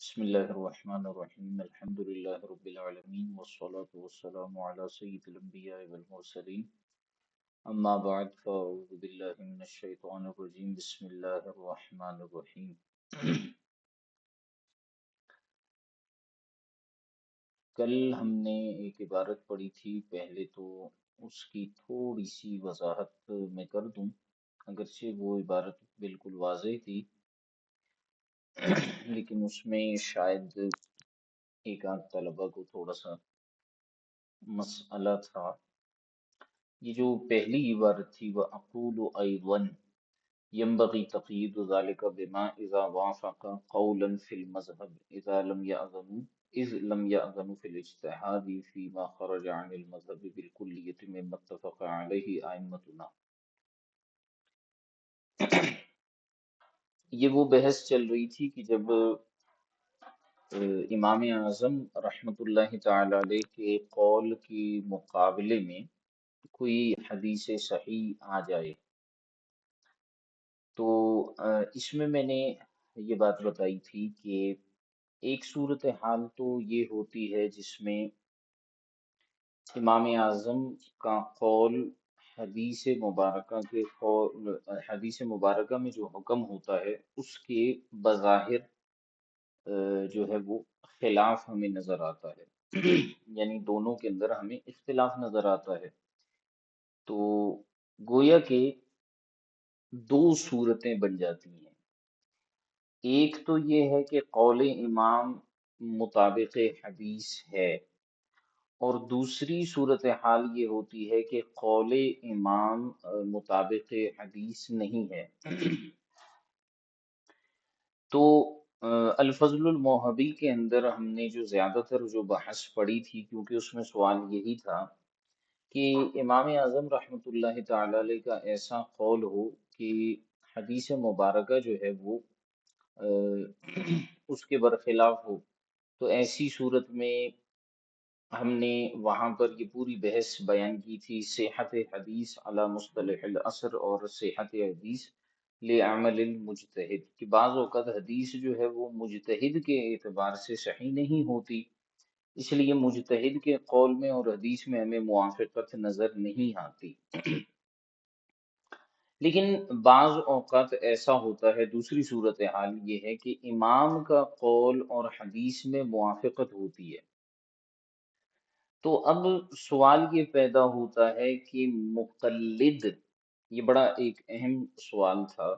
بسم الله الرحمن الرحيم الحمد لله رب العالمين والصلاة والسلام على سيد الأنبياء والمرسلين أما بعد فأعوذ بالله من الشيطان الرجيم بسم الله الرحمن الرحيم کل ہم نے ایک عبارت پڑھی تھی. پہلے تو اس کی تھوڑی سی وضاحت میں کر دوں، اگرچہ وہ عبارت بالکل واضح تھی لیکن اس میں شاید ایک آدھ طلبہ کو تھوڑا سا مسئلہ تھا. یہ جو پہلی عبارت تھی وَأَقُولُ أَيْضًا يَنبَغِي تَقْيِيدُ ذَلِكَ بِمَا إِذَا وَافَقَ قَوْلًا فِي الْمَذْهَبِ إِذْ لَمْ يَأْذَنُوا فِي الْاجْتِهَادِ فِيمَا خَرَجَ عَنِ الْمَذْهَبِ بِالْكُلِّيَّةِ مِمَّا اتَّفَقَ عَلَيْهِ أَئِمَّتُنَا. یہ وہ بحث چل رہی تھی کہ جب امام اعظم رحمۃ اللہ تعالی علیہ کے قول کے مقابلے میں کوئی حدیث صحیح آ جائے تو اس میں نے یہ بات بتائی تھی کہ ایک صورتحال تو یہ ہوتی ہے جس میں امام اعظم کا قول حدیث مبارکہ میں جو حکم ہوتا ہے اس کے بظاہر جو ہے وہ خلاف ہمیں نظر آتا ہے یعنی دونوں کے اندر ہمیں اختلاف نظر آتا ہے. تو گویا کہ دو صورتیں بن جاتی ہیں. ایک تو یہ ہے کہ قول امام مطابق حدیث ہے، اور دوسری صورتحال یہ ہوتی ہے کہ قول امام مطابق حدیث نہیں ہے. تو الفضل الموہبی کے اندر ہم نے جو زیادہ تر جو بحث پڑھی تھی، کیونکہ اس میں سوال یہی تھا کہ امام اعظم رحمۃ اللہ تعالی علیہ کا ایسا قول ہو کہ حدیث مبارکہ جو ہے وہ اس کے برخلاف ہو. تو ایسی صورت میں ہم نے وہاں پر یہ پوری بحث بیان کی تھی صحت حدیث علی مصطلح العصر اور صحت حدیث لعمل المجتہد، کہ بعض اوقات حدیث جو ہے وہ مجتہد کے اعتبار سے صحیح نہیں ہوتی، اس لیے مجتہد کے قول میں اور حدیث میں ہمیں موافقت نظر نہیں آتی. لیکن بعض اوقات ایسا ہوتا ہے، دوسری صورتحال یہ ہے کہ امام کا قول اور حدیث میں موافقت ہوتی ہے. تو اب سوال یہ پیدا ہوتا ہے کہ مقلد، یہ بڑا ایک اہم سوال تھا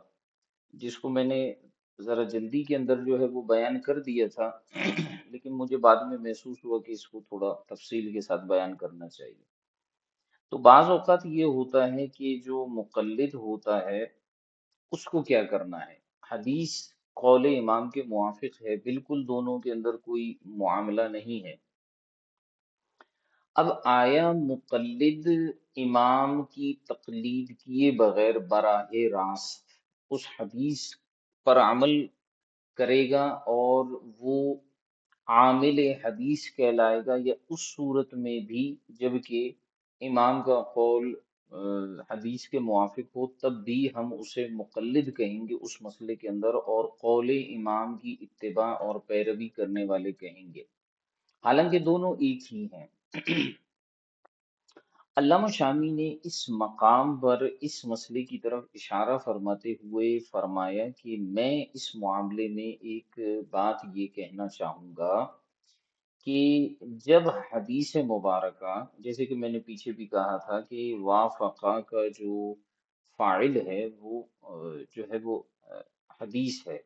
جس کو میں نے ذرا جلدی کے اندر جو ہے وہ بیان کر دیا تھا لیکن مجھے بعد میں محسوس ہوا کہ اس کو تھوڑا تفصیل کے ساتھ بیان کرنا چاہیے. تو بعض اوقات یہ ہوتا ہے کہ جو مقلد ہوتا ہے اس کو کیا کرنا ہے، حدیث قول امام کے موافق ہے، بالکل دونوں کے اندر کوئی معاملہ نہیں ہے. اب آیا مقلد امام کی تقلید کیے بغیر براہ راست اس حدیث پر عمل کرے گا اور وہ عامل حدیث کہلائے گا، یا اس صورت میں بھی جب کہ امام کا قول حدیث کے موافق ہو تب بھی ہم اسے مقلد کہیں گے اس مسئلے کے اندر، اور قول امام کی اتباع اور پیروی کرنے والے کہیں گے، حالانکہ دونوں ایک ہی ہیں. علامہ شامی نے اس مقام پر اس مسئلے کی طرف اشارہ فرماتے ہوئے فرمایا کہ میں اس معاملے میں ایک بات یہ کہنا چاہوں گا کہ جب حدیث مبارکہ، جیسے کہ میں نے پیچھے بھی کہا تھا کہ وافقہ کا جو فاعل ہے وہ جو ہے وہ حدیث ہے.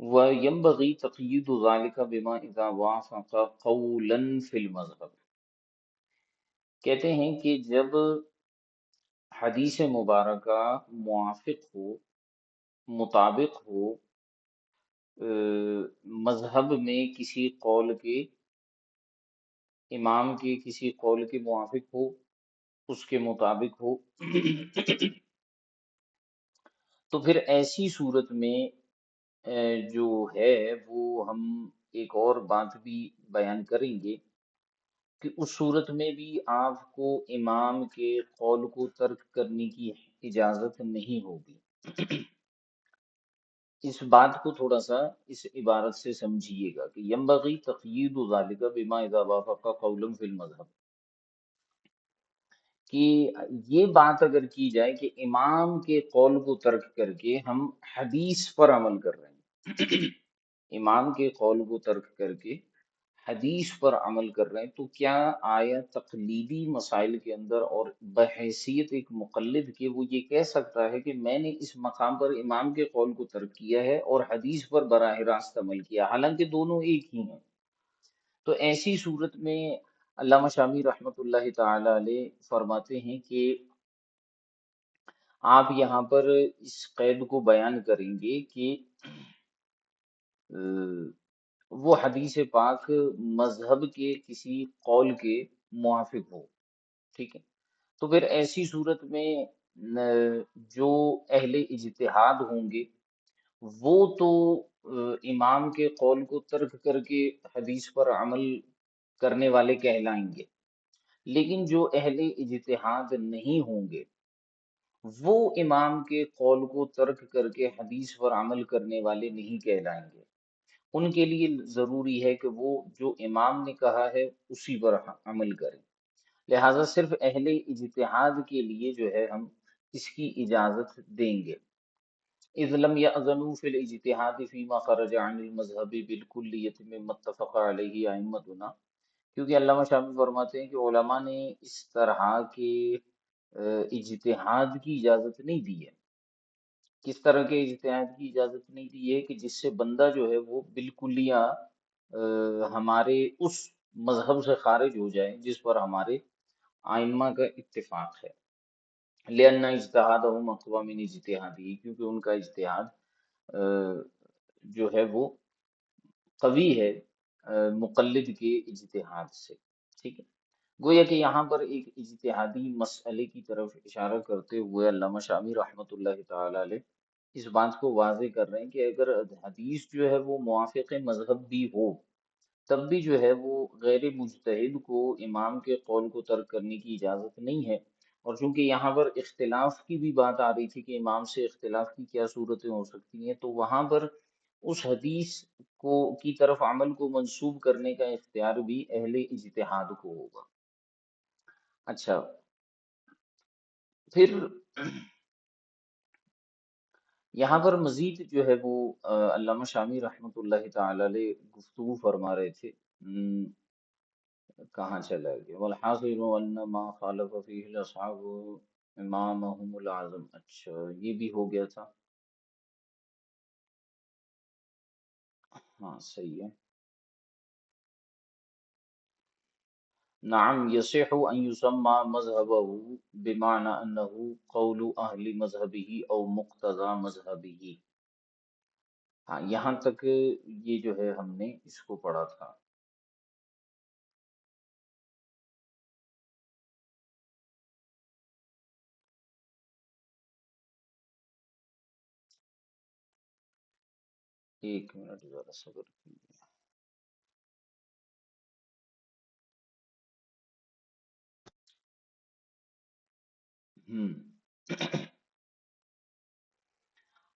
وَيَنبَغِي تَقْيِيدُ ذَلِكَ بِمَا إِذَا وَافَقَ قَوْلًا فِي الْمَذْهَبِ. کہتے ہیں کہ جب حدیث مبارکہ موافق ہو، مطابق ہو مذہب میں کسی قول کے، امام کے کسی قول کے موافق ہو، اس کے مطابق ہو تو پھر ایسی صورت میں جو ہے وہ ہم ایک اور بات بھی بیان کریں گے کہ اس صورت میں بھی آپ کو امام کے قول کو ترک کرنے کی اجازت نہیں ہوگی. اس بات کو تھوڑا سا اس عبارت سے سمجھیے گا کہ ینبغی تقیید ذالک بما اذا وافق قولا فی المذہب، کہ یہ بات اگر کی جائے کہ امام کے قول کو ترک کر کے ہم حدیث پر عمل کر رہے ہیں، امام کے قول کو ترک کر کے حدیث پر عمل کر رہے ہیں، تو کیا آیا تقلیدی مسائل کے اندر اور بحیثیت ایک مقلد کے وہ یہ کہہ سکتا ہے کہ میں نے اس مقام پر امام کے قول کو ترک کیا ہے اور حدیث پر براہ راست عمل کیا، حالانکہ دونوں ایک ہی ہیں؟ تو ایسی صورت میں علامہ شامی رحمۃ اللہ تعالی علیہ فرماتے ہیں کہ آپ یہاں پر اس قید کو بیان کریں گے کہ وہ حدیث پاک مذہب کے کسی قول کے موافق ہو، ٹھیک ہے؟ تو پھر ایسی صورت میں جو اہل اجتہاد ہوں گے وہ تو امام کے قول کو ترک کر کے حدیث پر عمل کرنے والے کہلائیں گے، لیکن جو اہل اجتہاد نہیں ہوں گے وہ امام کے قول کو ترک کر کے حدیث پر عمل کرنے والے نہیں کہلائیں گے۔ ان کے لیے ضروری ہے کہ وہ جو امام نے کہا ہے اسی پر عمل کریں، لہٰذا صرف اہل اجتہاد کے لیے جو ہے ہم اس کی اجازت دیں گے۔ اذ لم يأذنوا في الاجتهاد فيما خرج عن المذهب بالکلیۃ مما اتفق علیہ ائمتنا، کیونکہ علامہ شامی فرماتے ہیں کہ علماء نے اس طرح کے اجتہاد کی اجازت نہیں دی ہے۔ کس طرح کے اجتہاد کی اجازت نہیں دی ہے؟ کہ جس سے بندہ جو ہے وہ بالکلیہ ہمارے اس مذہب سے خارج ہو جائے جس پر ہمارے آئمہ کا اتفاق ہے۔ لأن اجتہادہم اقوی من اجتہادی، کیونکہ ان کا اجتہاد جو ہے وہ قوی ہے مقلد کے اجتہاد سے، ٹھیک ہے؟ گویا کہ یہاں پر ایک اجتہادی مسئلے کی طرف اشارہ کرتے ہوئے علامہ شامی رحمۃ اللہ تعالی علیہ اس بات کو واضح کر رہے ہیں کہ اگر حدیث جو ہے وہ موافق مذہب بھی ہو تب بھی جو ہے وہ غیر مجتہد کو امام کے قول کو ترک کرنے کی اجازت نہیں ہے۔ اور چونکہ یہاں پر اختلاف کی بھی بات آ رہی تھی کہ امام سے اختلاف کی کیا صورتیں ہو سکتی ہیں، تو وہاں پر اس حدیث کو کی طرف عمل کو منسوب کرنے کا اختیار بھی اہل اجتہاد کو ہوگا۔ اچھا، پھر یہاں پر مزید جو ہے وہ علامہ شامی رحمۃ اللہ تعالی علیہ گفتگو فرما رہے تھے، کہاں چلا گیا؟ والحاصل ان ما خالف فیہ الاصحاب امامهم العظم، اچھا یہ بھی ہو گیا تھا، ہاں صحیح ہے۔ نعم یصح ان یسمى مذهبه بمعنى انه قول اہل مذہبه او مقتضى مذہبه، ہاں یہاں تک یہ جو ہے ہم نے اس کو پڑھا تھا۔ ایک منٹ ذرا صبر کیجیے۔ ہم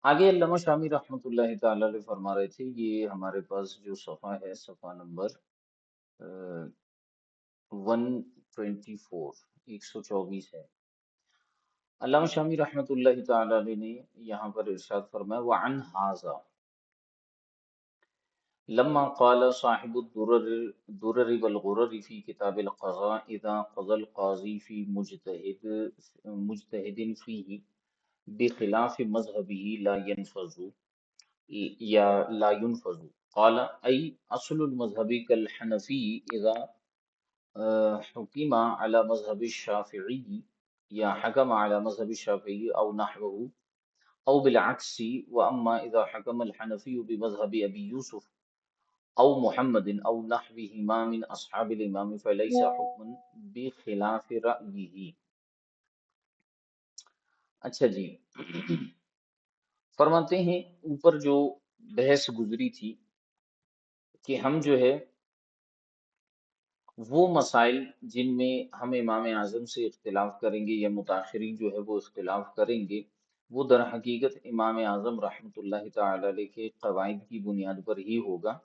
آگے علامہ شامی رحمۃ اللہ تعالی علیہ فرما رہے تھے، یہ ہمارے پاس جو صفحہ ہے صفحہ نمبر 124، 124 ہے۔ علامہ شامی رحمۃ اللہ تعالی علیہ نے یہاں پر ارشاد فرمایا وعن ھذا لما قال صاحب الدرر والغرر في كتاب القضاء اذا قضى القاضي في مجتهد فيه بخلاف مذهبه لا ينفذ یا لا ينفذ، قال أي أصل المذهب كالحنفي إذا حكم على مذهب الشافعي یا حكم على مذهب الشافعي أو نحوه أو بالعكس، وأما إذا حكم الحنفي بمذهب أبي يوسف أو محمد أو نحوهما من أصحاب الإمام فليس حكما بخلاف رأيه۔ اچھا جی، فرماتے ہیں اوپر جو بحث گزری تھی کہ ہم جو ہے وہ مسائل جن میں ہم امام اعظم سے اختلاف کریں گے یا متاخرین جو ہے وہ اختلاف کریں گے، وہ در حقیقت امام اعظم رحمۃ اللہ تعالی علیہ کے قواعد کی بنیاد پر ہی ہوگا۔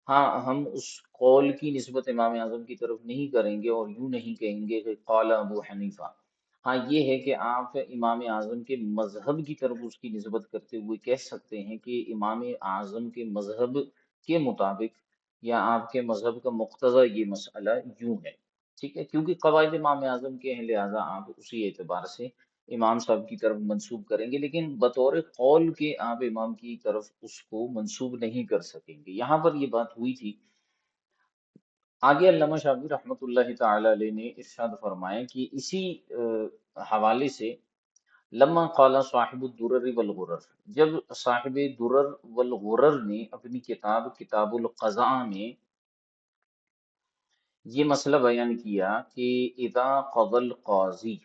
ہاں، ہم اس قول کی نسبت امام اعظم کی طرف نہیں کریں گے اور یوں نہیں کہیں گے کہ قال ابو حنیفہ۔ ہاں، یہ ہے کہ آپ امام اعظم کے مذہب کی طرف اس کی نسبت کرتے ہوئے کہہ سکتے ہیں کہ امام اعظم کے مذہب کے مطابق یا آپ کے مذہب کا مقتضی یہ مسئلہ یوں ہے، ٹھیک ہے، کیونکہ قواعد امام اعظم کے ہیں، لہٰذا آپ اسی اعتبار سے امام صاحب کی طرف منسوب کریں گے، لیکن بطور قول کے آپ امام کی طرف اس کو منسوب نہیں کر سکیں گے۔ یہاں پر یہ بات ہوئی تھی۔ آگے علامہ شافعی رحمۃ اللہ تعالی علیہ نے ارشاد فرمایا کہ اسی حوالے سے لما قال صاحب الدرر والغرر، جب صاحب درر والغرر نے اپنی کتاب القضاء میں یہ مسئلہ بیان کیا کہ اذا قضى القاضی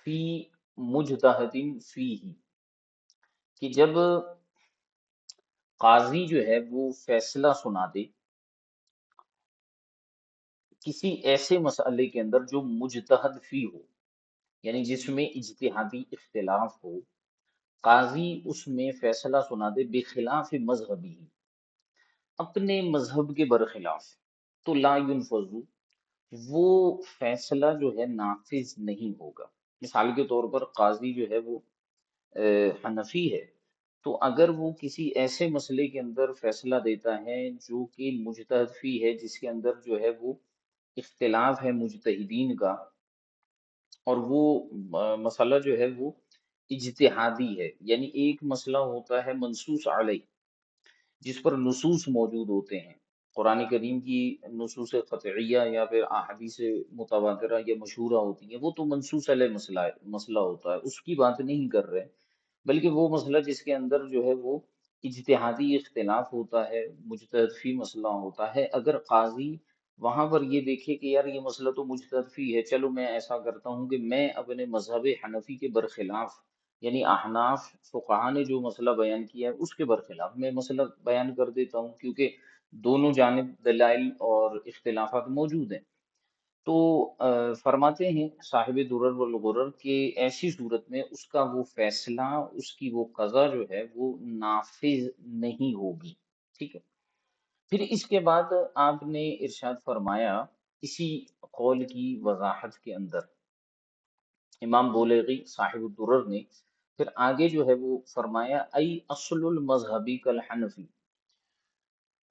فی مجتہد فیہ، کہ جب قاضی جو ہے وہ فیصلہ سنا دے کسی ایسے مسئلے کے اندر جو مجتہد فی ہو، یعنی جس میں اجتہادی اختلاف ہو، قاضی اس میں فیصلہ سنا دے بخلاف مذہبی، اپنے مذہب کے برخلاف، تو لا ینفذ، وہ فیصلہ جو ہے نافذ نہیں ہوگا۔ مثال کے طور پر قاضی جو ہے وہ حنفی ہے، تو اگر وہ کسی ایسے مسئلے کے اندر فیصلہ دیتا ہے جو کہ مجتہد فی ہے، جس کے اندر جو ہے وہ اختلاف ہے مجتہدین کا، اور وہ مسئلہ جو ہے وہ اجتہادی ہے، یعنی ایک مسئلہ ہوتا ہے منصوص علیہ جس پر نصوص موجود ہوتے ہیں، قرآن کریم کی نصوص قطعیہ یا پھر احادیث متواترہ یا مشہورہ ہوتی ہیں، وہ تو منصوص علیہ مسئلہ ہوتا ہے، اس کی بات نہیں کر رہے، بلکہ وہ مسئلہ جس کے اندر جو ہے وہ اجتہادی اختلاف ہوتا ہے، مجتہد فی مسئلہ ہوتا ہے، اگر قاضی وہاں پر یہ دیکھے کہ یار یہ مسئلہ تو مجتہد فی ہے، چلو میں ایسا کرتا ہوں کہ میں اپنے مذہب حنفی کے برخلاف، یعنی احناف فقہا نے جو مسئلہ بیان کیا ہے اس کے برخلاف میں مسئلہ بیان کر دیتا ہوں، کیونکہ دونوں جانب دلائل اور اختلافات موجود ہیں، تو فرماتے ہیں صاحب درر والغرر کہ ایسی صورت میں اس کا وہ فیصلہ، اس کی وہ قضا جو ہے وہ نافذ نہیں ہوگی، ٹھیک ہے۔ پھر اس کے بعد آپ نے ارشاد فرمایا اسی قول کی وضاحت کے اندر، امام بولیغی صاحب الدرر نے پھر آگے جو ہے وہ فرمایا ای اصل المذہبی کالحنفی،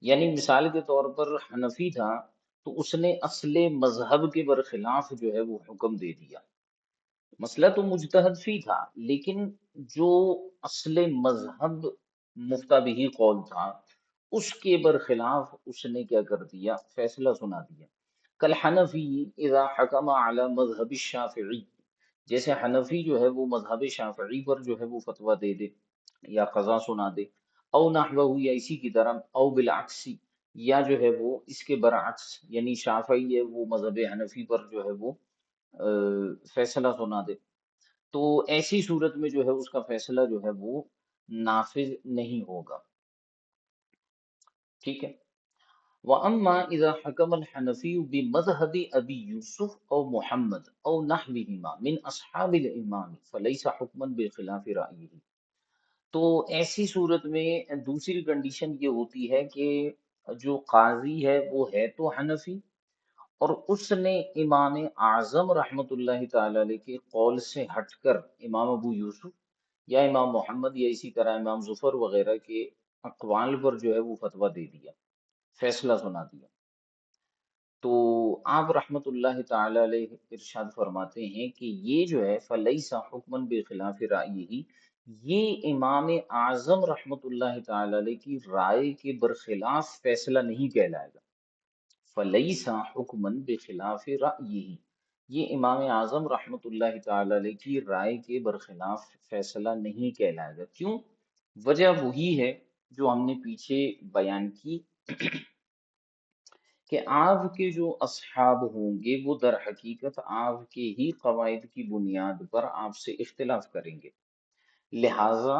یعنی مثال کے طور پر حنفی تھا تو اس نے اصل مذہب کے برخلاف جو ہے وہ حکم دے دیا، مسئلہ تو مجتہد فی تھا لیکن جو اصل مذہب مفتہ بہ قول تھا اس کے برخلاف اس نے کیا کر دیا، فیصلہ سنا دیا۔ کل حنفی اذا حکم علی مذہب الشافعی، جیسے حنفی جو ہے وہ مذہب شافعی پر جو ہے وہ فتویٰ دے دے یا قضا سنا دے، او نحوہ یا اسی کی طرح، او بالعکس یا جو ہے وہ اس کے برعکس، یعنی شافعی ہے وہ مذہب حنفی پر جو ہے وہ فیصلہ سنا دے، تو ایسی صورت میں جو ہے اس کا فیصلہ جو ہے وہ نافذ نہیں ہوگا، ٹھیک ہے۔ وَأَمَّا إِذَا حَكَمَ الْحَنَفِيُّ بِمَذْهَبِ أَبِي يُوسُفَ أَوْ مُحَمَّدَ أَوْ نَحْوِهِمَا مِنْ أَصْحَابِ الْإِمَامِ فَلَيْسَ حُكْمًا بِخِلَافِ رَأْيِهِ، تو ایسی صورت میں دوسری کنڈیشن یہ ہوتی ہے کہ جو قاضی ہے وہ ہے تو حنفی، اور اس نے امام اعظم رحمت اللہ تعالی علیہ کے قول سے ہٹ کر امام ابو یوسف یا امام محمد یا اسی طرح امام ظفر وغیرہ کے اقوال پر جو ہے وہ فتویٰ دے دیا، فیصلہ سنا دیا، تو آپ رحمت اللہ تعالی علیہ ارشاد فرماتے ہیں کہ یہ جو ہے فلیس حکمن بخلاف رائے، یہ امام اعظم رحمت اللہ تعالی علیہ کی رائے کے برخلاف فیصلہ نہیں کہلائے گا، فلیس حکمن بخلاف رائے، یہ امام اعظم رحمت اللہ تعالی علیہ کی رائے کے برخلاف فیصلہ نہیں کہلائے گا، کیوں؟ وجہ وہی ہے جو ہم نے پیچھے بیان کی کہ آپ کے جو اصحاب ہوں گے وہ در حقیقت آپ کے ہی قواعد کی بنیاد پر آپ سے اختلاف کریں گے، لہٰذا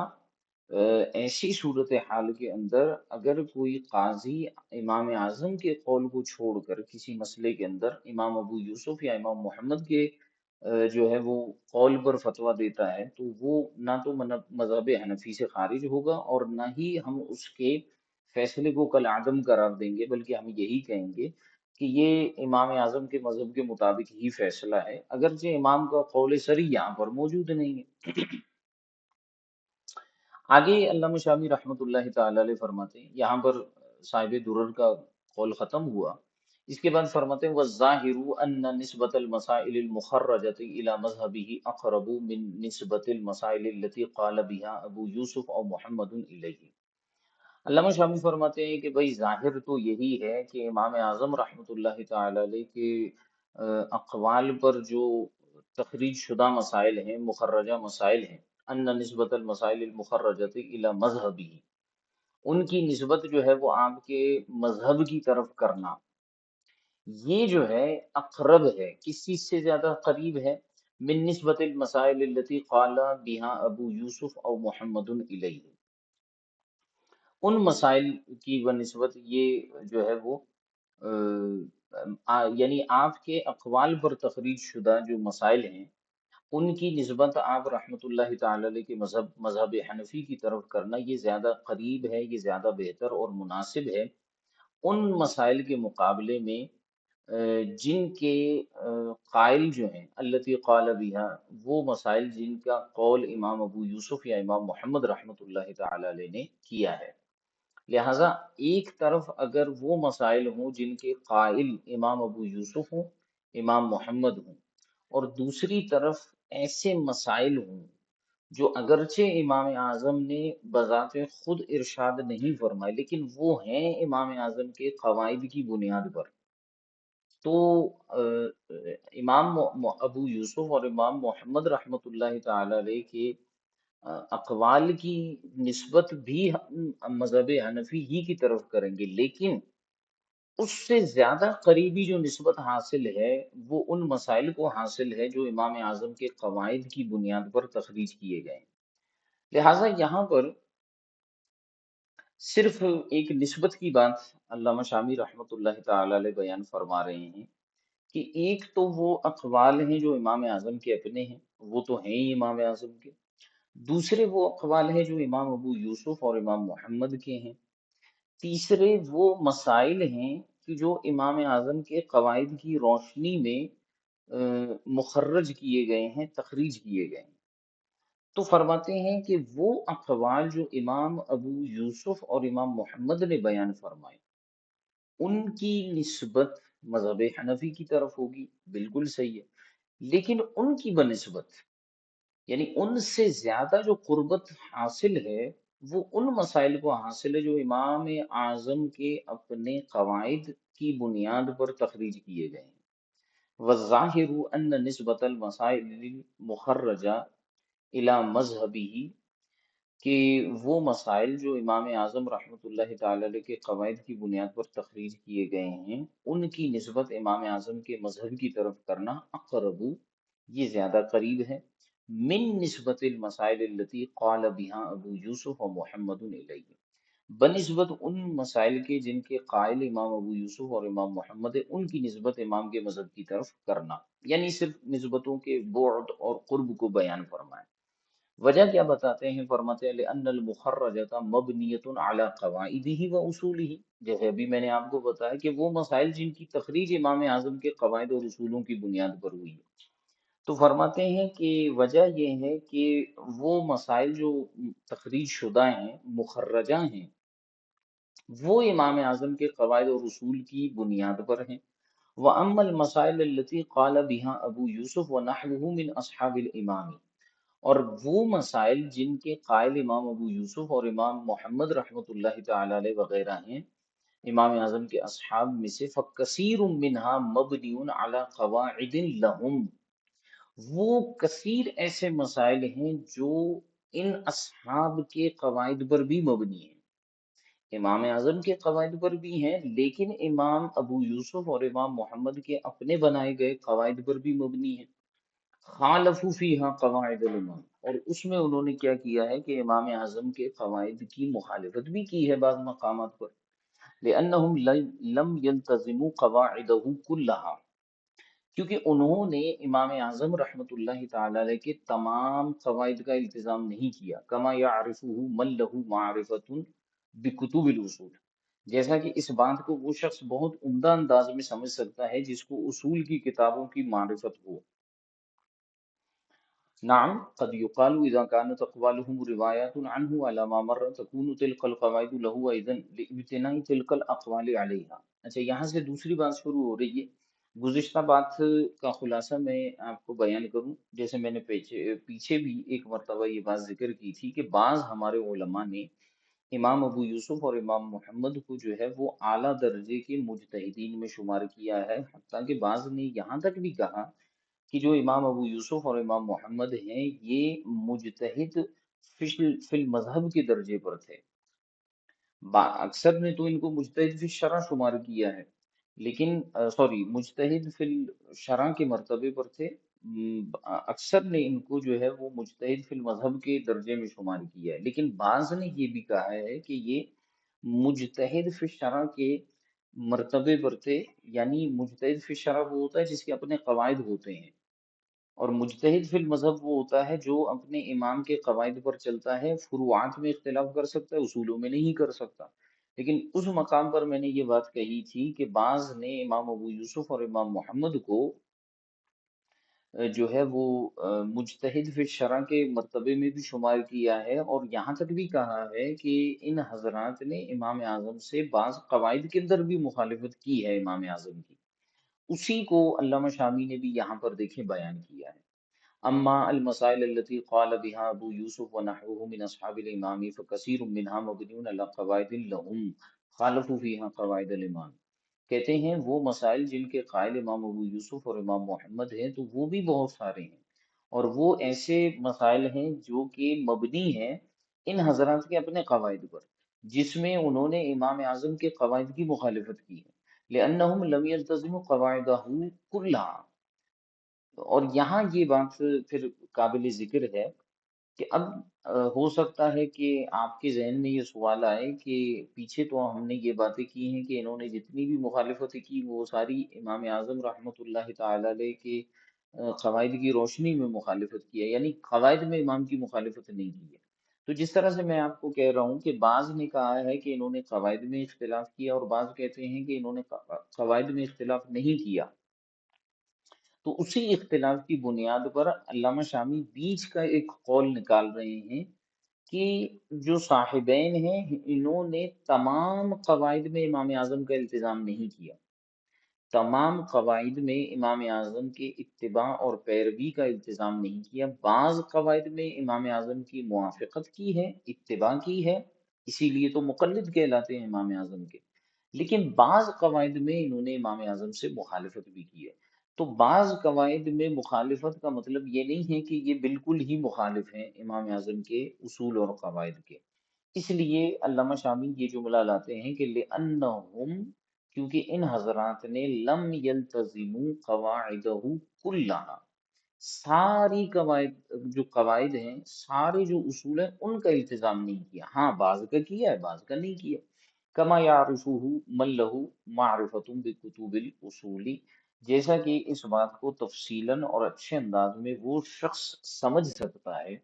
ایسی صورتحال کے اندر اگر کوئی قاضی امام اعظم کے قول کو چھوڑ کر کسی مسئلے کے اندر امام ابو یوسف یا امام محمد کے جو ہے وہ قول پر فتویٰ دیتا ہے تو وہ نہ تو مذہب حنفی سے خارج ہوگا اور نہ ہی ہم اس کے فیصلے کو کالعدم قرار دیں گے، بلکہ ہم یہی کہیں گے کہ یہ امام اعظم کے مذہب کے مطابق ہی فیصلہ ہے، اگرچہ امام کا قول صریح یہاں پر موجود نہیں ہے۔ آگے علامہ شامی رحمۃ اللہ تعالی علیہ فرماتے ہیں، یہاں پر صاحب درر کا قول ختم ہوا، اس کے بعد فرماتے ہیں وَالظَّاهِرُ أَنَّ نِسْبَةَ الْمَسَائِلِ الْمُخَرَّجَةِ إِلَى مَذْهَبِهِ أَقْرَبُ مِنْ نِسْبَةِ الْمَسَائِلِ الَّتِي قَالَ بِهَا أَبُو يُوسُف أو محمد إِلَيْهِ۔ علامہ شامی فرماتے ہیں کہ بھئی ظاہر تو یہی ہے کہ امام اعظم رحمۃ اللہ تعالی علیہ کے اقوال پر جو تخریج شدہ مسائل ہیں، مخرجہ مسائل ہیں، ان نسبت المسائل المخرجۃ الی مذہبی، ان کی نسبت جو ہے وہ آپ کے مذہب کی طرف کرنا، یہ جو ہے اقرب ہے، کس چیز سے زیادہ قریب ہے؟ من نسبت المسائل التي قال بها ابو یوسف او محمد الیہ، ان مسائل کی بنسبت یہ جو ہے وہ یعنی آپ کے اقوال پر تخریج شدہ جو مسائل ہیں ان کی نسبت آپ رحمۃ اللہ تعالی علیہ کے مذہب حنفی کی طرف کرنا یہ زیادہ قریب ہے، یہ زیادہ بہتر اور مناسب ہے ان مسائل کے مقابلے میں جن کے قائل جو ہیں التی قال بها، وہ مسائل جن کا قول امام ابو یوسف یا امام محمد رحمۃ اللہ تعالی علیہ نے کیا ہے۔ لہٰذا ایک طرف اگر وہ مسائل ہوں جن کے قائل امام ابو یوسف ہوں، امام محمد ہوں، اور دوسری طرف ایسے مسائل ہوں جو اگرچہ امام اعظم نے بذات خود ارشاد نہیں فرمائے لیکن وہ ہیں امام اعظم کے قواعد کی بنیاد پر، تو امام ابو یوسف اور امام محمد رحمۃ اللہ تعالی علیہ کے اقوال کی نسبت بھی ہم مذہب حنفی ہی کی طرف کریں گے، لیکن اس سے زیادہ قریبی جو نسبت حاصل ہے وہ ان مسائل کو حاصل ہے جو امام اعظم کے قواعد کی بنیاد پر تخریج کیے گئے ہیں۔ لہٰذا یہاں پر صرف ایک نسبت کی بات علامہ شامی رحمۃ اللہ تعالی علیہ بیان فرما رہے ہیں کہ ایک تو وہ اقوال ہیں جو امام اعظم کے اپنے ہیں، وہ تو ہیں ہی امام اعظم کے، دوسرے وہ اقوال ہیں جو امام ابو یوسف اور امام محمد کے ہیں، تیسرے وہ مسائل ہیں کہ جو امام اعظم کے قواعد کی روشنی میں مخرج کیے گئے ہیں، تخریج کیے گئے ہیں۔ تو فرماتے ہیں کہ وہ اقوال جو امام ابو یوسف اور امام محمد نے بیان فرمائے ان کی نسبت مذہب حنفی کی طرف ہوگی، بالکل صحیح ہے، لیکن ان کی بنسبت یعنی ان سے زیادہ جو قربت حاصل ہے وہ ان مسائل کو حاصل ہے جو امام اعظم کے اپنے قواعد کی بنیاد پر تخریج کیے گئے ہیں۔ وَالظَّاهِرُ أَنَّ نِسْبَةَ الْمَسَائِلِ الْمُخَرَّجَةِ إِلَى مَذْهَبِهِ، کہ وہ مسائل جو امام اعظم رحمۃ اللہ تعالی علیہ کے قواعد کی بنیاد پر تخریج کیے گئے ہیں ان کی نسبت امام اعظم کے مذہب کی طرف کرنا اقرب، یہ زیادہ قریب ہے، من نسبت المسائل التي قال بها ابو یوسف و محمد علیہ، بنسبت ان مسائل کے جن کے قائل امام ابو یوسف اور امام محمد ہے ان کی نسبت امام کے مذہب کی طرف کرنا، یعنی صرف نسبتوں کے بعد اور قرب کو بیان فرمائے۔ وجہ کیا بتاتے ہیں؟ فرماتے ہیں لأن المخرجة مبنیۃ علی قواعدہ و اصولہ، جیسے ابھی میں نے آپ کو بتایا کہ وہ مسائل جن کی تخریج امام اعظم کے قواعد اور اصولوں کی بنیاد پر ہوئی ہے، تو فرماتے ہیں کہ وجہ یہ ہے کہ وہ مسائل جو تخریج شدہ ہیں، مخرجہ ہیں، وہ امام اعظم کے قواعد اور اصول کی بنیاد پر ہیں۔ وَأَمَّا الْمَسَائِلُ الَّتِي قَالَ بِهَا أَبُو يُوسُف وَنَحْوُهُ مِنْ أَصْحَابِ الْإِمَامِ، اور وہ مسائل جن کے قائل امام ابو یوسف اور امام محمد رحمۃ اللہ تعالی علیہ وغیرہ ہیں امام اعظم کے اصحاب میں سے، فَكَثِيرٌ مِّنْهَا مَبْنِيٌ عَلَى قَوَاعِدٍ لَهُمْ، وہ کثیر ایسے مسائل ہیں جو ان اصحاب کے قواعد پر بھی مبنی ہیں، امام اعظم کے قواعد پر بھی ہیں لیکن امام ابو یوسف اور امام محمد کے اپنے بنائے گئے قواعد پر بھی مبنی ہیں۔ خالفوا فیہا قواعد الامام، اور اس میں انہوں نے کیا کیا ہے کہ امام اعظم کے قواعد کی مخالفت بھی کی ہے بعض مقامات پر، لأنہم لم يلتزموا قواعدہ کلہا، کیونکہ انہوں نے امام اعظم رحمۃ اللہ تعالی علیہ کے تمام قواعد کا التزام نہیں کیا، کما یعرفہ من لہ معرفۃ بکتب الاصول، جیسا کہ اس بات کو وہ شخص بہت عمدہ انداز میں سمجھ سکتا ہے جس کو اصول کی کتابوں کی معرفت ہو۔ نعم قد يقال إذا كانت أقوالهم روايات عنه على ما مر تكون تلك القواعد له أيضا لابتناء تلك الأقوال عليها۔ اچھا، یہاں سے دوسری بات شروع ہو رہی ہے۔ گزشتہ بات کا خلاصہ میں آپ کو بیان کروں، جیسے میں نے پیچھے بھی ایک مرتبہ یہ بات ذکر کی تھی کہ بعض ہمارے علماء نے امام ابو یوسف اور امام محمد کو جو ہے وہ اعلیٰ درجے کے مجتہدین میں شمار کیا ہے، حتیٰ کہ بعض نے یہاں تک بھی کہا کہ جو امام ابو یوسف اور امام محمد ہیں یہ مجتہد فی المذہب کے درجے پر تھے۔ اکثر نے تو ان کو مجتہد فی الشرع شمار کیا ہے، لیکن سوری مجتہد فی الشرع کے مرتبے پر تھے۔ اکثر نے ان کو جو ہے وہ مجتہد فی المذہب کے درجے میں شمار کیا ہے، لیکن بعض نے یہ بھی کہا ہے کہ یہ مجتہد فی الشرع کے مرتبے پر تھے، یعنی مجتہد فی الشرع وہ ہوتا ہے جس کے اپنے قواعد ہوتے ہیں، اور مجتہد فی المذہب وہ ہوتا ہے جو اپنے امام کے قواعد پر چلتا ہے، فروعات میں اختلاف کر سکتا ہے، اصولوں میں نہیں کر سکتا۔ لیکن اس مقام پر میں نے یہ بات کہی تھی کہ بعض نے امام ابو یوسف اور امام محمد کو جو ہے وہ مجتہد فی الشرع کے مرتبے میں بھی شمار کیا ہے، اور یہاں تک بھی کہا ہے کہ ان حضرات نے امام اعظم سے بعض قواعد کے اندر بھی مخالفت کی ہے امام اعظم کی۔ اسی کو علامہ شامی نے بھی یہاں پر دیکھیں بیان کیا ہے۔ اما المسائل التي قال بها ابو يوسف ونحوه من اصحاب الامام فكثير منها مبني على قواعد لهم خالفوا فيها قواعد الامام۔ کہتے ہیں وہ مسائل جن کے قائل امام ابو یوسف اور امام محمد ہیں تو وہ بھی بہت سارے ہیں، اور وہ ایسے مسائل ہیں جو کہ مبنی ہیں ان حضرات کے اپنے قواعد پر، جس میں انہوں نے امام اعظم کے قواعد کی مخالفت کی ہے، لأنهم لم يلتزموا قواعده كلها۔ اور یہاں یہ بات پھر قابل ذکر ہے کہ اب ہو سکتا ہے کہ آپ کے ذہن میں یہ سوال آئے کہ پیچھے تو ہم نے یہ باتیں کی ہیں کہ انہوں نے جتنی بھی مخالفتیں کی وہ ساری امام اعظم رحمۃ اللہ تعالی علیہ کے قواعد کی روشنی میں مخالفت کی ہے، یعنی قواعد میں امام کی مخالفت نہیں کی ہے۔ تو جس طرح سے میں آپ کو کہہ رہا ہوں کہ بعض نے کہا ہے کہ انہوں نے قواعد میں اختلاف کیا، اور بعض کہتے ہیں کہ انہوں نے قواعد میں اختلاف نہیں کیا، تو اسی اختلاف کی بنیاد پر علامہ شامی بیچ کا ایک قول نکال رہے ہیں کہ جو صاحبین ہیں انہوں نے تمام قواعد میں امام اعظم کا التزام نہیں کیا، تمام قواعد میں امام اعظم کے اتباع اور پیروی کا التزام نہیں کیا، بعض قواعد میں امام اعظم کی موافقت کی ہے، اتباع کی ہے، اسی لیے تو مقلد کہلاتے ہیں امام اعظم کے، لیکن بعض قواعد میں انہوں نے امام اعظم سے مخالفت بھی کی ہے۔ تو بعض قواعد میں مخالفت کا مطلب یہ نہیں ہے کہ یہ بالکل ہی مخالف ہیں امام اعظم کے اصول اور قواعد کے۔ اس لیے علامہ شامی یہ جملہ لاتے ہیں کہ لِأَنَّهُمْ، کیونکہ ان حضرات نے لم یلتزموا قواعدہ کلہا، ساری قواعد ہیں، سارے جو اصول ہیں ان کا التزام نہیں کیا، ہاں بعض کا کیا ہے بعض کا نہیں کیا، کما یعرفہ من لہ معرفت بکتب الاصول، جیسا کہ اس بات کو تفصیلاً اور اچھے انداز میں وہ شخص سمجھ سکتا ہے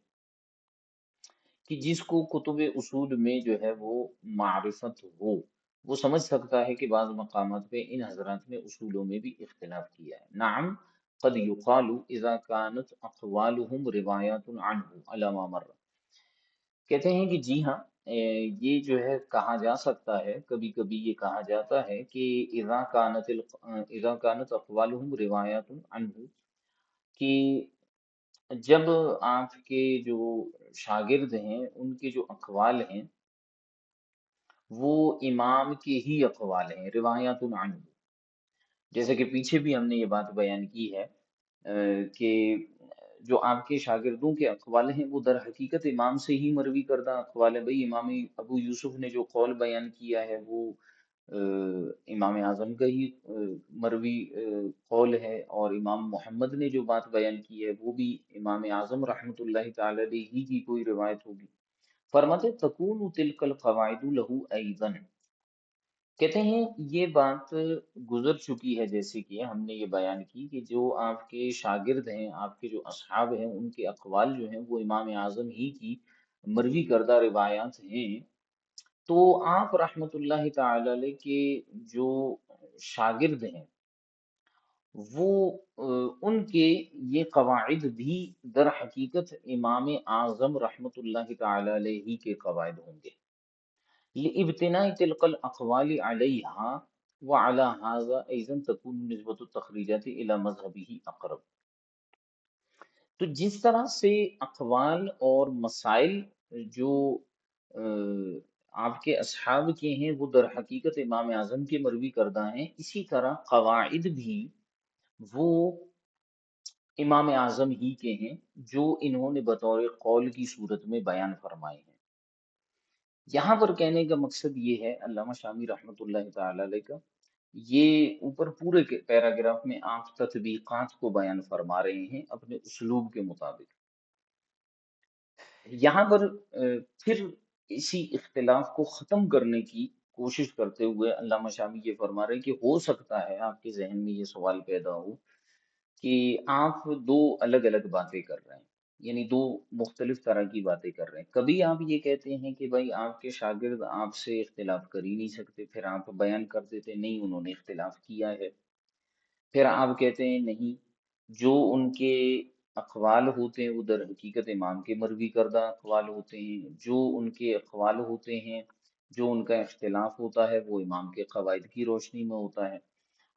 کہ جس کو کتب اصول میں جو ہے وہ معرفت ہو، وہ سمجھ سکتا ہے کہ بعض مقامات پہ ان حضرات نے اصولوں میں بھی اختلاف کیا ہے۔ نعم قد یقال اذا كانت اقوالهم روایات عنہ علی ما مر، کہتے ہیں کہ جی ہاں، یہ جو ہے کہا جا سکتا ہے، کبھی کبھی یہ کہا جاتا ہے کہ اذا كانت اقوالهم روایات عنہ، کہ جب آپ کے جو شاگرد ہیں ان کے جو اقوال ہیں وہ امام کے ہی اقوال ہیں، روایات عنہ، جیسے کہ پیچھے بھی ہم نے یہ بات بیان کی ہے کہ جو آپ کے شاگردوں کے اقوال ہیں وہ در حقیقت امام سے ہی مروی کردہ اقوال ہیں۔ بھئی امام ابو یوسف نے جو قول بیان کیا ہے وہ امام اعظم کا ہی مروی قول ہے، اور امام محمد نے جو بات بیان کی ہے وہ بھی امام اعظم رحمۃ اللہ تعالی علیہ ہی کی کوئی روایت ہوگی۔ فرماتے تکون تلک القواعد لہ ایضا، کہتے ہیں یہ بات گزر چکی ہے، جیسے کہ ہم نے یہ بیان کی کہ جو آپ کے شاگرد ہیں، آپ کے جو اصحاب ہیں، ان کے اقوال جو ہیں وہ امام اعظم ہی کی مروی کردہ روایات ہیں۔ تو آپ رحمت اللہ تعالی علیہ کے جو شاگرد ہیں وہ ان کے یہ قواعد بھی در حقیقت امام اعظم رحمت اللہ تعالی علیہ ہی کے قواعد ہوں گے، لابتناء تلك الأقوال عليها وعلى هذا أيضا تكون نسبة التخريجات إلى مذهبه أقرب۔ تو جس طرح سے اقوال اور مسائل جو آپ کے اصحاب کے ہیں وہ در حقیقت امام اعظم کے مروی کردہ ہیں، اسی طرح قواعد بھی وہ امام اعظم ہی کے ہیں جو انہوں نے بطور قول کی صورت میں بیان فرمائے ہیں۔ یہاں پر کہنے کا مقصد یہ ہے علامہ شامی رحمۃ اللہ تعالی علیہ کا، یہ اوپر پورے کے پیراگراف میں آپ تطبیقات کو بیان فرما رہے ہیں اپنے اسلوب کے مطابق۔ یہاں پر پھر اسی اختلاف کو ختم کرنے کی کوشش کرتے ہوئے علامہ شامی یہ فرما رہے ہیں کہ ہو سکتا ہے آپ کے ذہن میں یہ سوال پیدا ہو کہ آپ دو الگ الگ باتیں کر رہے ہیں، یعنی دو مختلف طرح کی باتیں کر رہے ہیں۔ کبھی آپ یہ کہتے ہیں کہ بھائی آپ کے شاگرد آپ سے اختلاف کر ہی نہیں سکتے، پھر آپ بیان کر دیتے نہیں انہوں نے اختلاف کیا ہے۔ پھر آپ کہتے ہیں نہیں، جو ان کے اقوال ہوتے ہیں وہ در حقیقت امام کے مروی کردہ اقوال ہوتے ہیں، جو ان کے اقوال ہوتے ہیں، جو ان کا اختلاف ہوتا ہے وہ امام کے قواعد کی روشنی میں ہوتا ہے۔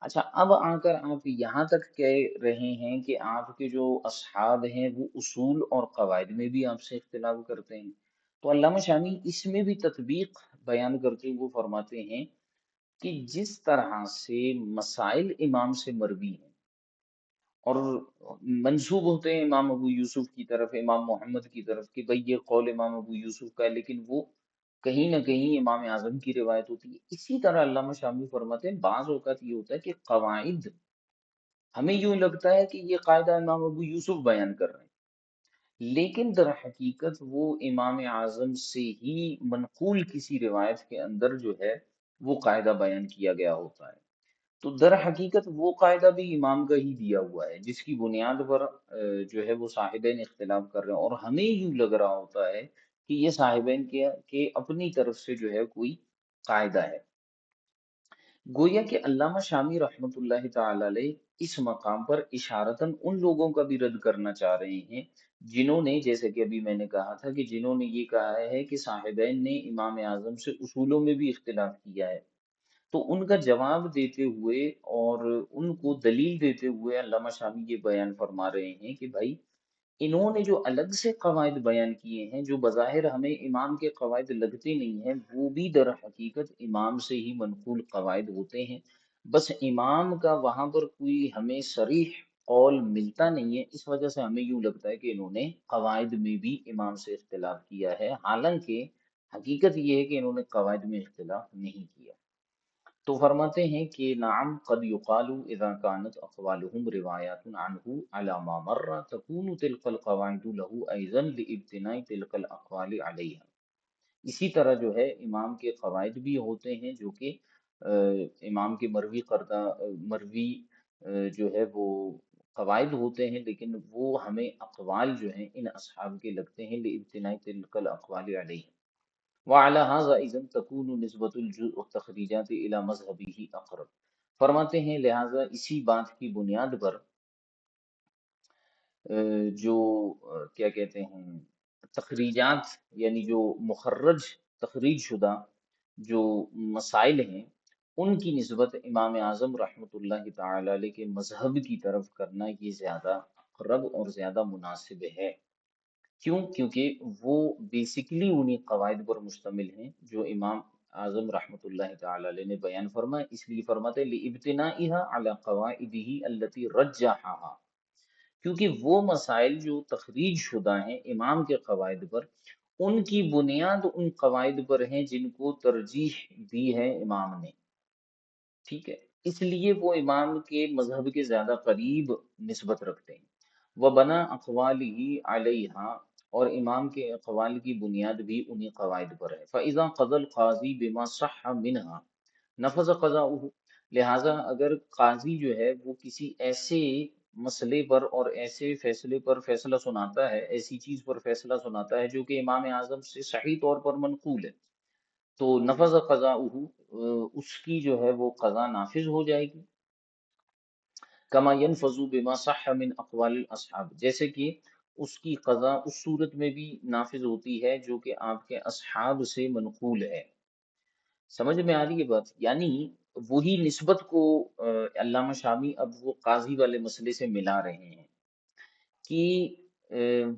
اچھا، اب آ کر آپ یہاں تک کہہ رہے ہیں کہ آپ کے جو اصحاب ہیں وہ اصول اور قواعد میں بھی آپ سے اختلاف کرتے ہیں، تو علامہ شامی اس میں بھی تطبیق بیان کرتے ہوئے وہ فرماتے ہیں کہ جس طرح سے مسائل امام سے مروی ہیں اور منسوب ہوتے ہیں امام ابو یوسف کی طرف، امام محمد کی طرف کہ بھئی یہ قول امام ابو یوسف کا ہے، لیکن وہ کہیں نہ کہیں امام اعظم کی روایت ہوتی ہے، اسی طرح علامہ شامی فرماتے ہیں بعض اوقات یہ ہوتا ہے کہ قواعد ہمیں یوں لگتا ہے کہ یہ قاعدہ امام ابو یوسف بیان کر رہے ہیں، لیکن در حقیقت وہ امام اعظم سے ہی منقول کسی روایت کے اندر جو ہے وہ قاعدہ بیان کیا گیا ہوتا ہے۔ تو در حقیقت وہ قاعدہ بھی امام کا ہی دیا ہوا ہے جس کی بنیاد پر جو ہے وہ صاحبین اختلاف کر رہے ہیں، اور ہمیں یوں لگ رہا ہوتا ہے کہ یہ صاحبین کے اپنی طرف سے جو ہے کوئی قاعدہ ہے۔ گویا کہ علامہ شامی رحمۃ اللہ تعالی علیہ اس مقام پر اشارتاً ان لوگوں کا بھی رد کرنا چاہ رہے ہیں جنہوں نے، جیسے کہ ابھی میں نے کہا تھا کہ جنہوں نے یہ کہا ہے کہ صاحبین نے امام اعظم سے اصولوں میں بھی اختلاف کیا ہے، تو ان کا جواب دیتے ہوئے اور ان کو دلیل دیتے ہوئے علامہ شامی یہ بیان فرما رہے ہیں کہ بھائی انہوں نے جو الگ سے قواعد بیان کیے ہیں جو بظاہر ہمیں امام کے قواعد لگتے نہیں ہیں، وہ بھی در حقیقت امام سے ہی منقول قواعد ہوتے ہیں، بس امام کا وہاں پر کوئی ہمیں صریح قول ملتا نہیں ہے، اس وجہ سے ہمیں یوں لگتا ہے کہ انہوں نے قواعد میں بھی امام سے اختلاف کیا ہے، حالانکہ حقیقت یہ ہے کہ انہوں نے قواعد میں اختلاف نہیں کیا۔ تو فرماتے ہیں کہ نعم قد يقال اذا كانت اقوالهم روایات عنه على ما مر تكون تلك القواعد له ايضا لابتناء تلك الاقوال عليها۔ اسی طرح جو ہے امام کے قواعد بھی ہوتے ہیں جو کہ امام کے مروی کردہ مروی جو ہے وہ قواعد ہوتے ہیں، لیکن وہ ہمیں اقوال جو ہیں ان اصحاب کے لگتے ہیں لابتناء تلك الاقوال عليها۔ وعلى هذا اذا تكون نسبة التخریجات الى مذهبه اقرب۔ فرماتے ہیں لہٰذا اسی بات کی بنیاد پر جو کیا کہتے ہیں تخریجات، یعنی جو مخرج تخریج شدہ جو مسائل ہیں ان کی نسبت امام اعظم رحمۃ اللہ تعالی علیہ کے مذہب کی طرف کرنا یہ زیادہ اقرب اور زیادہ مناسب ہے۔ کیوں؟ کیونکہ وہ بیسیکلی انہی قواعد پر مشتمل ہیں جو امام اعظم رحمۃ اللہ تعالی علیہ نے بیان فرمایا، اس لیے فرماتے ہیں لِابْتِنَائِهَا عَلَى قَوَائِدِهِ الَّتِي رَجَّحَهَا، کیونکہ وہ مسائل جو تخریج شدہ ہیں امام کے قواعد پر، ان کی بنیاد ان قواعد پر ہیں جن کو ترجیح دی ہے امام نے، ٹھیک ہے، اس لیے وہ امام کے مذہب کے زیادہ قریب نسبت رکھتے ہیں۔ وَبَنَا أَقْوَالِهِ عَلَيْهَا، اور امام کے اقوال کی بنیاد بھی انہی قواعد پر ہے۔ فَإِذَا قَضَى الْقَاضِي بِمَا صَحَّ مِنْهَا، نفذ قضاؤہ، لہٰذا اگر قاضی جو ہے وہ کسی ایسے مسئلے پر اور ایسے فیصلے پر فیصلہ سناتا ہے، ایسی چیز پر فیصلہ سناتا ہے جو کہ امام اعظم سے صحیح طور پر منقول ہے، تو نفذ قضاؤہ، اس کی جو ہے وہ قضا نافذ ہو جائے گی، کما ينفذ بما صح من اقوال الاصحاب، جیسے کہ اس کی قضا اس صورت میں بھی نافذ ہوتی ہے جو کہ آپ کے اصحاب سے منقول ہے۔ سمجھ میں آ رہی ہے بات؟ یعنی وہی نسبت کو علامہ شامی اب وہ قاضی والے مسئلے سے ملا رہے ہیں کہ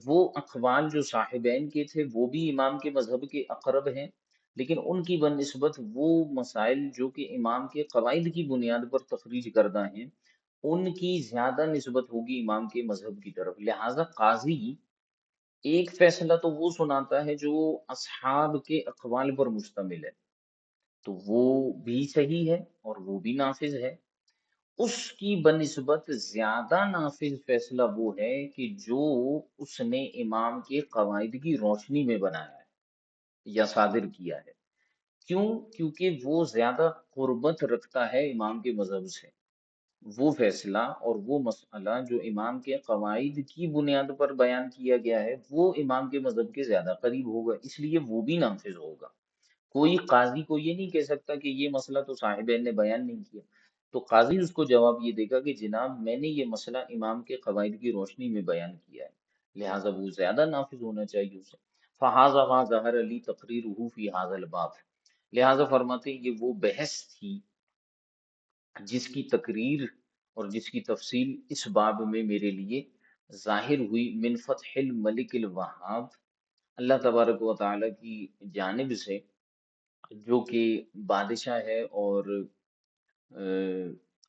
وہ اقوال جو صاحبین کے تھے وہ بھی امام کے مذہب کے اقرب ہیں، لیکن ان کی بنسبت وہ مسائل جو کہ امام کے قواعد کی بنیاد پر تخریج کردہ ہیں ان کی زیادہ نسبت ہوگی امام کے مذہب کی طرف، لہٰذا قاضی ایک فیصلہ تو وہ سناتا ہے جو اصحاب کے اقوال پر مشتمل ہے، تو وہ بھی صحیح ہے اور وہ بھی نافذ ہے، اس کی بنسبت زیادہ نافذ فیصلہ وہ ہے کہ جو اس نے امام کے قواعد کی روشنی میں بنایا ہے یا صادر کیا ہے، کیوں؟ کیونکہ وہ زیادہ قربت رکھتا ہے امام کے مذہب سے، وہ فیصلہ اور وہ مسئلہ جو امام کے قواعد کی بنیاد پر بیان کیا گیا ہے وہ امام کے مذہب کے زیادہ قریب ہوگا، اس لیے وہ بھی نافذ ہوگا۔ کوئی قاضی کو یہ نہیں کہہ سکتا کہ یہ مسئلہ تو صاحبین نے بیان نہیں کیا، تو قاضی اس کو جواب یہ دے گا کہ جناب میں نے یہ مسئلہ امام کے قواعد کی روشنی میں بیان کیا ہے، لہٰذا وہ زیادہ نافذ ہونا چاہیے اسے۔ فہذا ما ظہر علی تقریرہ فی ھذا الباب، لہٰذا فرماتے ہیں یہ وہ بحث تھی جس کی تقریر اور جس کی تفصیل اس باب میں میرے لیے ظاہر ہوئی، من فتح الملک الوہاب، اللہ تبارک و تعالی کی جانب سے جو کہ بادشاہ ہے اور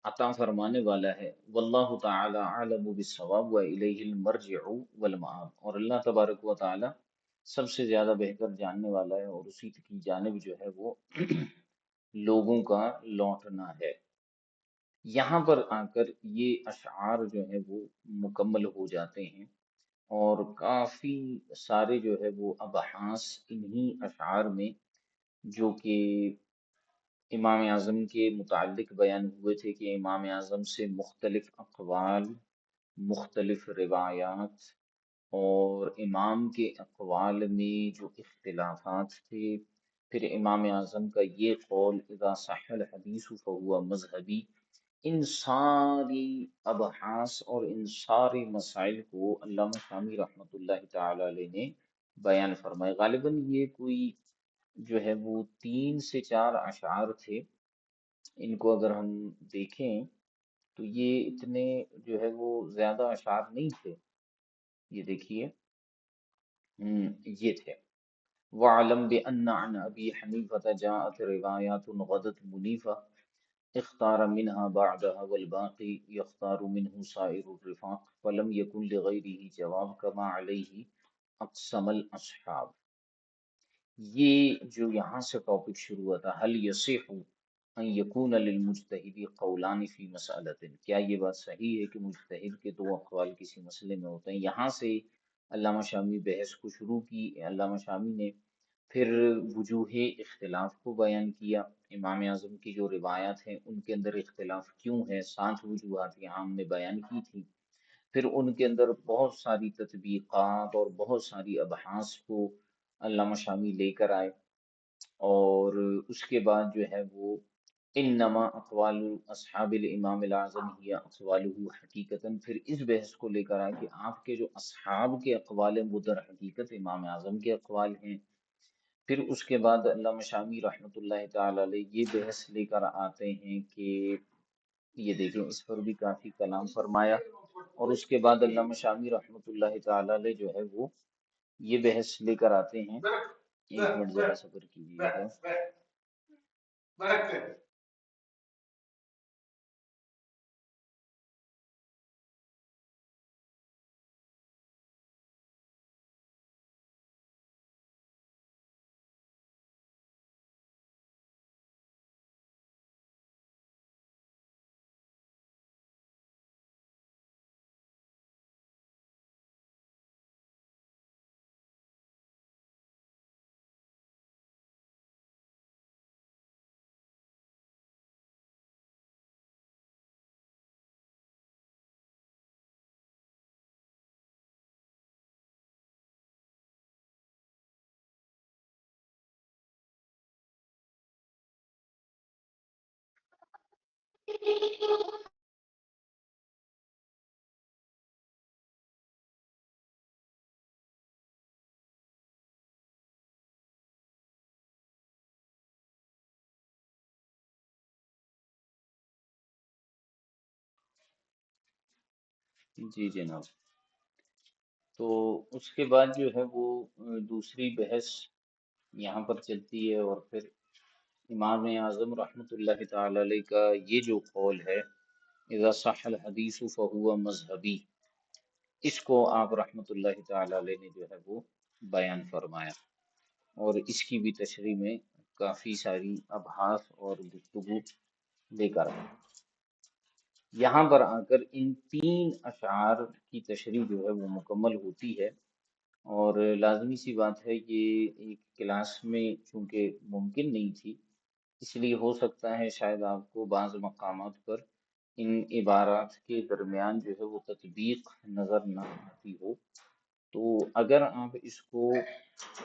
عطا فرمانے والا ہے، واللہ تعالی اعلم بالصواب والیہ المرجع والمآب، اور اللہ تبارک و تعالی سب سے زیادہ بہتر جاننے والا ہے اور اسی کی جانب جو ہے وہ لوگوں کا لوٹنا ہے۔ یہاں پر آ کر یہ اشعار جو ہے وہ مکمل ہو جاتے ہیں، اور کافی سارے جو ہے وہ ابحاث انہی اشعار میں جو کہ امام اعظم کے متعلق بیان ہوئے تھے کہ امام اعظم سے مختلف اقوال، مختلف روایات اور امام کے اقوال میں جو اختلافات تھے، پھر امام اعظم کا یہ قول اذا صح الحدیث فہو مذہبی، ان ساری ابحاث اور ان سارے مسائل کو علامہ شامی رحمۃ اللہ تعالی علیہ نے بیان فرمائے۔ غالباً یہ کوئی جو ہے وہ 3 سے 4 اشعار تھے، ان کو اگر ہم دیکھیں تو یہ اتنے جو ہے وہ زیادہ اشعار نہیں تھے، یہ دیکھیے یہ تھے وَعْلَمْ بِأَنَّ عَنْ أَبِي حَنِيفَةَ جَاءَتْ رِوَايَاتٌ غَدَتْ مُنِيفَةٌ اختار منها بعدها والباقي يختار منه سائر الرفاق فلم يكن لغيره جواب كما عليه اقسم الاصحاب۔ یہ جو یہاں سے ٹاپک شروع ہوا تھا، هل يصح ان يكون للمجتہد قولان فی مسئلۃ، کیا یہ بات صحیح ہے کہ مجتہد کے 2 اقوال کسی مسئلے میں ہوتے ہیں؟ یہاں سے علامہ شامی بحث کو شروع کی، علامہ شامی نے پھر وجوہ اختلاف کو بیان کیا، امام اعظم کی جو روایات ہیں ان کے اندر اختلاف کیوں ہے، 7 وجوہات یہاں ہم نے بیان کی تھی، پھر ان کے اندر بہت ساری تطبیقات اور بہت ساری ابحاث کو علامہ شامی لے کر آئے، اور اس کے بعد جو ہے وہ انما اقوال اصحاب الامام الاعظم ہی اقوالہ حقیقتاً، پھر اس بحث کو لے کر آئے کہ آپ کے جو اصحاب کے اقوال ہیں وہ در حقیقت امام اعظم کے اقوال ہیں، پھر اس کے بعد علامہ شامی رحمۃ اللہ تعالی علیہ یہ بحث لے کر آتے ہیں کہ یہ دیکھیں اس پر بھی کافی کلام فرمایا، اور اس کے بعد علامہ شامی رحمۃ اللہ تعالی علیہ جو ہے وہ یہ بحث لے کر آتے ہیں، ایک منٹ ذرا صبر کیجیے گا۔ جی جناب، تو اس کے بعد جو ہے وہ دوسری بحث یہاں پر چلتی ہے، اور پھر امام اعظم رحمۃ اللہ تعالی علیہ کا یہ جو قول ہے اذا صح الحدیث فہو مذہبی، اس کو آپ رحمۃ اللہ تعالی علیہ نے جو ہے وہ بیان فرمایا، اور اس کی بھی تشریح میں کافی ساری ابحاث اور گفتگو لے کر آئے۔ یہاں پر آ کر ان تین اشعار کی تشریح جو ہے وہ مکمل ہوتی ہے، اور لازمی سی بات ہے یہ ایک کلاس میں چونکہ ممکن نہیں تھی، اس لیے ہو سکتا ہے شاید آپ کو بعض مقامات پر ان عبارات کے درمیان جو ہے وہ تطبیق نظر نہ آتی ہو، تو اگر آپ اس کو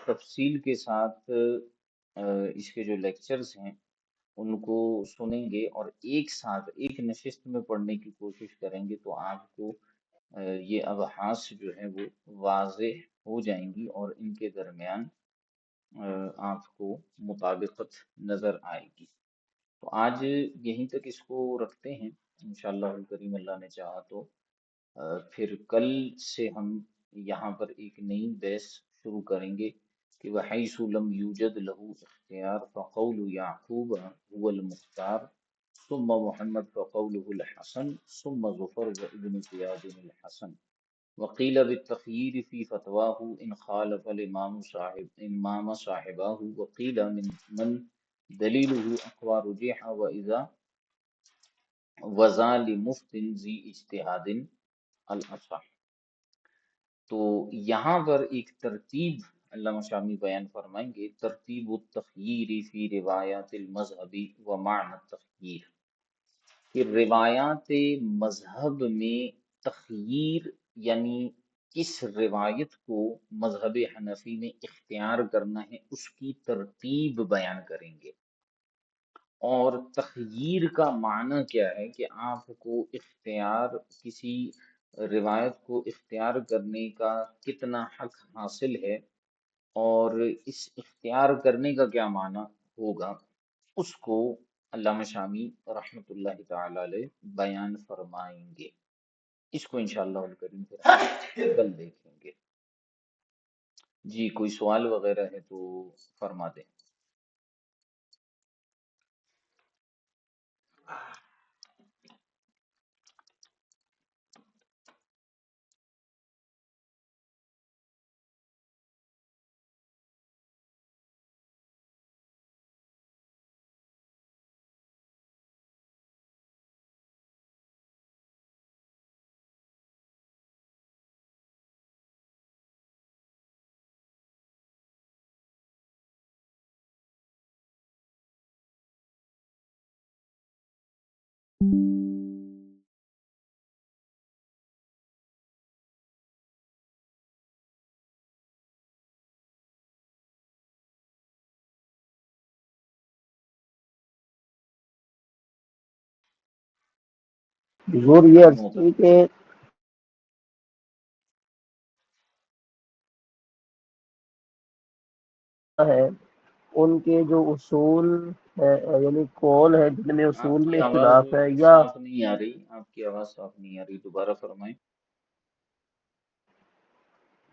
تفصیل کے ساتھ اس کے جو لیکچرز ہیں ان کو سنیں گے اور ایک ساتھ ایک نشست میں پڑھنے کی کوشش کریں گے، تو آپ کو یہ ابحاث جو ہیں وہ واضح ہو جائیں گی، اور ان کے درمیان آپ کو مطابقت نظر آئے گی۔ تو آج یہیں تک اس کو رکھتے ہیں، انشاءاللہ الکریم اللہ نے چاہا تو پھر کل سے ہم یہاں پر ایک نئی بحث شروع کریں گے کہ وحیث لم یوجد لہ اختیار فقول یعقوب هو المختار ثم محمد فقوله الحسن ثم ظفر وابن زیاد الحسن وقیل بالتخییر فی فتواه ان خالف الامام صاحباه وقیل من دلیله اقوى رجح واذا وذا لمفت ذی اجتہاد الاصح۔ تو یہاں پر ایک ترتیب علامہ شامی بیان فرمائیں گے، ترتیب التخییر فی روایات المذہبی و معنی التخییر، کہ روایات مذہب میں تخییر یعنی کس روایت کو مذہب حنفی میں اختیار کرنا ہے اس کی ترتیب بیان کریں گے، اور تخییر کا معنی کیا ہے کہ آپ کو اختیار کسی روایت کو اختیار کرنے کا کتنا حق حاصل ہے، اور اس اختیار کرنے کا کیا معنی ہوگا، اس کو علامہ شامی رحمۃ اللہ تعالی علیہ بیان فرمائیں گے۔ اس کو انشاءاللہ الکریم پھر ہم کل دیکھیں گے۔ جی کوئی سوال وغیرہ ہے تو فرما دیں۔ حضور یہ عرض کی محترم کہ ہے ان کے جو اصول ہے، یعنی قول ہے جن میں آپ اصول کی میں آواز اختلاف ہے، یا صاف نہیں آ رہی، آپ کی آواز صاف نہیں آ رہی، دوبارہ فرمائیں۔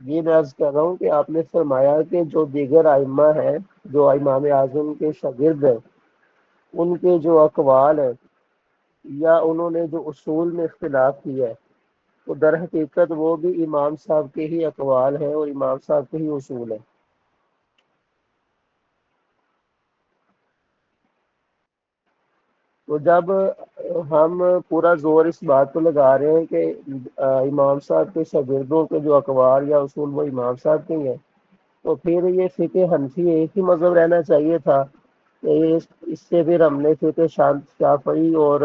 یہ میں عرض کر رہا ہوں کہ آپ نے فرمایا کہ جو دیگر ائمہ ہیں جو امام اعظم کے شاگرد ہیں ان کے جو اقوال ہیں یا انہوں نے جو اصول میں اختلاف کیا ہے، تو در حقیقت وہ بھی امام صاحب کے ہی اقوال ہیں اور امام صاحب کے ہی اصول ہیں۔ تو جب ہم پورا زور اس بات پہ لگا رہے ہیں کہ امام صاحب کے شاگردوں کے جو اقوال یا اصول وہ امام صاحب کے ہی ہیں، تو پھر یہ فقہ حنفی ایک ہی مذہب رہنا چاہیے تھا کہ اس سے پھر ہم نے فقہ شافعی اور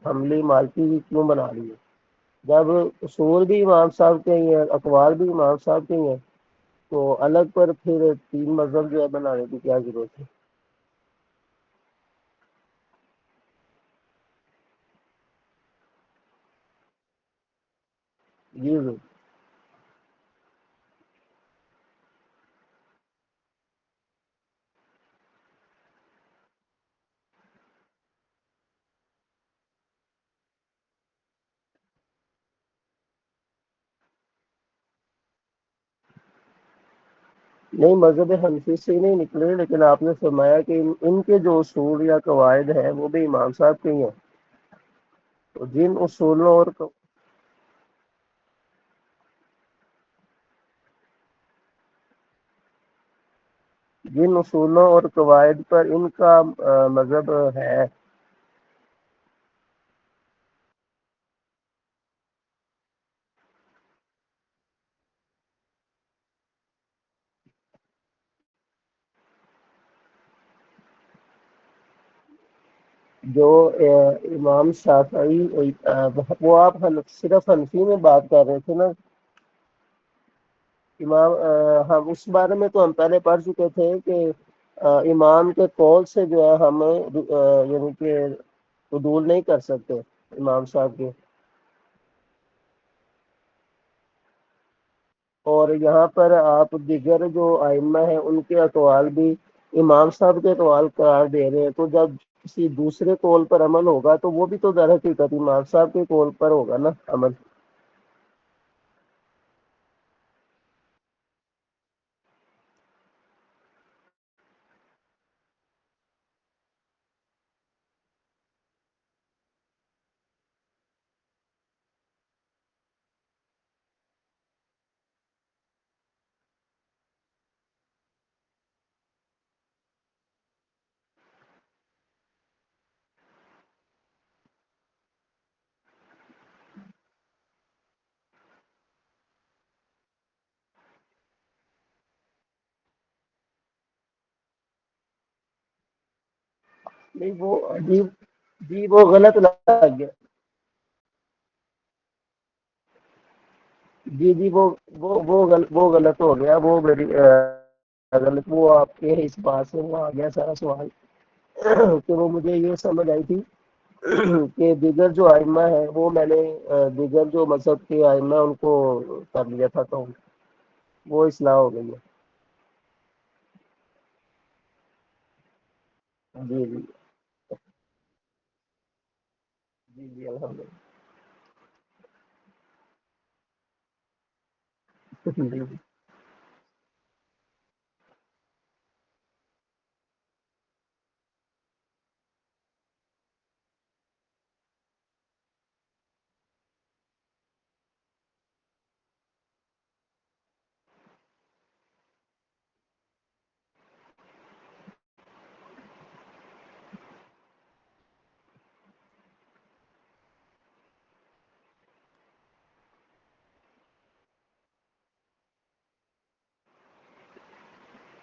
حنبلی مالکی کیوں بنا لیے؟ جب اصول بھی امام صاحب کے ہی ہیں، اقوال بھی امام صاحب کے ہی ہیں، تو الگ پر پھر تین مذہب جو ہے بنانے کی کیا ضرورت ہے؟ جی جی نہیں، مذہب حنفی سے ہی نہیں نکلے، لیکن آپ نے فرمایا کہ ان کے جو اصول یا قواعد ہیں وہ بھی امام صاحب کے ہی ہیں، تو جن اصولوں اور قواعد پر ان کا مذہب ہے، جو امام شافعی، وہ آپ صرف حنفی میں بات کر رہے تھے نا؟ ہم اس بارے میں تو ہم پہلے پڑھ چکے تھے کہ امام کے قول سے جو ہے ہم یعنی کہ عدول نہیں کر سکتے امام صاحب کے، اور یہاں پر آپ دیگر جو ائمہ ہیں ان کے اقوال بھی امام صاحب کے اقوال قرار دے رہے ہیں، تو جب کسی دوسرے قول پر عمل ہوگا تو وہ بھی تو در حقیقت امام صاحب کے قول پر ہوگا نا عمل۔ نہیں وہ عجیب، جی وہ غلط لگ گیا، جی جی وہ غلط ہو گیا، وہ میری غلط، وہ آپ کے اس بات سے وہ آ گیا سارا سوال کہ وہ مجھے یہ سمجھ آئی تھی کہ دیگر جو ائمہ ہیں وہ میں نے دیگر جو مذہب کے ائمہ ان کو کر لیا تھا، تو وہ اصلاح ہو گئی ہے۔ جی جی جی جی الحمد للہ جی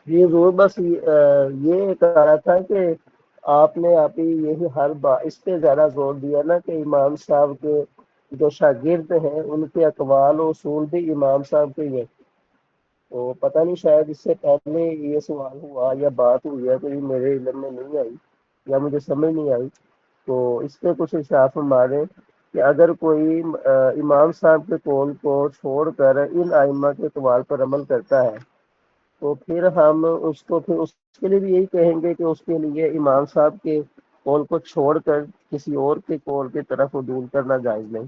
جی ضرور، بس یہ کہہ رہا تھا کہ آپ نے ابھی یہی ہر بار اس پہ زیادہ زور دیا نا کہ امام صاحب کے جو شاگرد ہیں ان کے اقوال و اصول بھی امام صاحب کے ہی ہیں، تو پتہ نہیں شاید اس سے پہلے یہ سوال ہوا یا بات ہوئی ہے تو یہ میرے علم میں نہیں آئی یا مجھے سمجھ نہیں آئی، تو اس پہ کچھ ارشاد فرما کہ اگر کوئی امام صاحب کے قول کو چھوڑ کر ان ائمہ کے اقوال پر عمل کرتا ہے تو پھر ہم اس کو پھر اس کے لیے بھی یہی کہیں گے کہ اس کے لیے امام صاحب کے قول کو چھوڑ کر کسی اور کے قول کی طرف عدول کرنا جائز نہیں۔